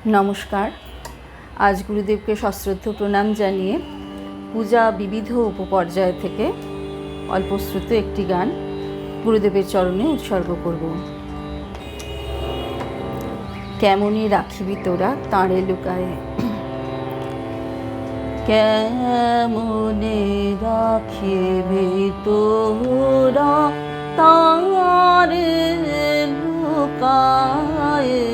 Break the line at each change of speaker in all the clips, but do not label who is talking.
নমস্কার। আজ গুরুদেবকে সশ্রদ্ধ প্রণাম জানিয়ে পূজা বিবিধ উপপর্যায় থেকে অল্পশ্রুত একটি গান গুরুদেবের চরণে উৎসর্গ করব। কেমনই রাখিবি তোরা তাঁরে লুকায়ে, কেমনে রাখিবি তোরা তাঁরে লুকায়ে,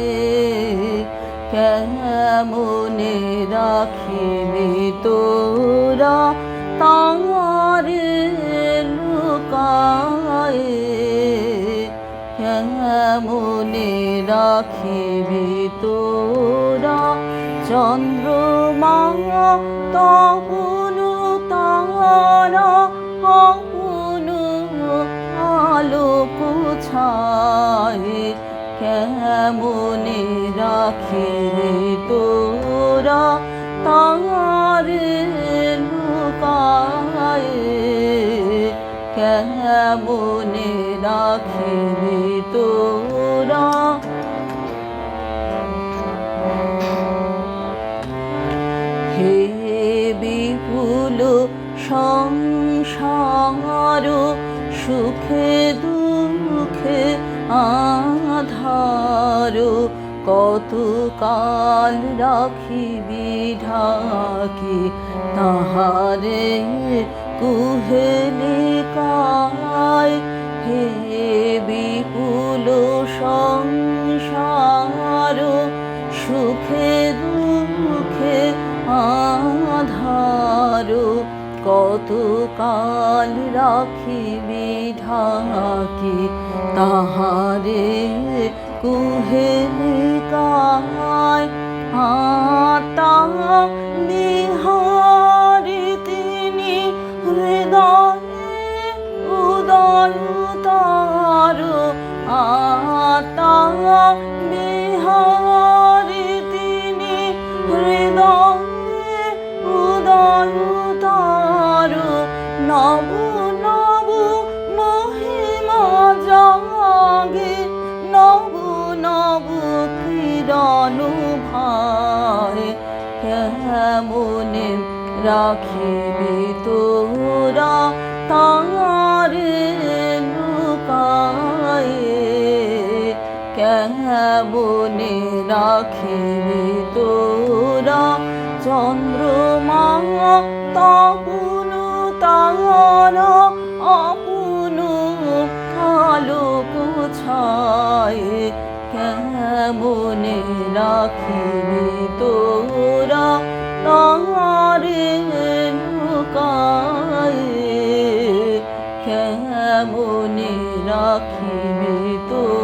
কেমনে রাখিবি তোরা তাঁরে লুকায়ে, কেমনে রাখিবি তোরা চন্দ্রমা তপনু তারা আপনু আলোক ছায়ে, কেমনে রাখিবি তোরা তাঁরে লুকায়ে, কেমনে রাখিবি তোরা। হে বিপুল সংসার সুখে দুঃখে আধার, কত কাল রাখিবি ঢাকি তাহারে কুহেলিকায়, হে বিপুল সংসার সুখে দুঃখে আধার, কত কাল রাখিবি ঢাকি তাহারে কুহেলিকায়। আতা বিহারি তিনি হৃদয়ে উদয় তার, আতা বিহারি তিনি হৃদয়ে উদয় তার, নব নব মহিমা জাগে, নব নব কিরণ ভায়, কেমনে রাখিবি তোরা তাঁরে লুকায়ে, কেমনে রাখিবি তোরা চন্দ্রমা তপনু তারা আপনু আলোক ছায়ে, কেমনে রাখিবি তোরা তাঁরে লুকায়ে, কেমনে রাখিবি তোরা।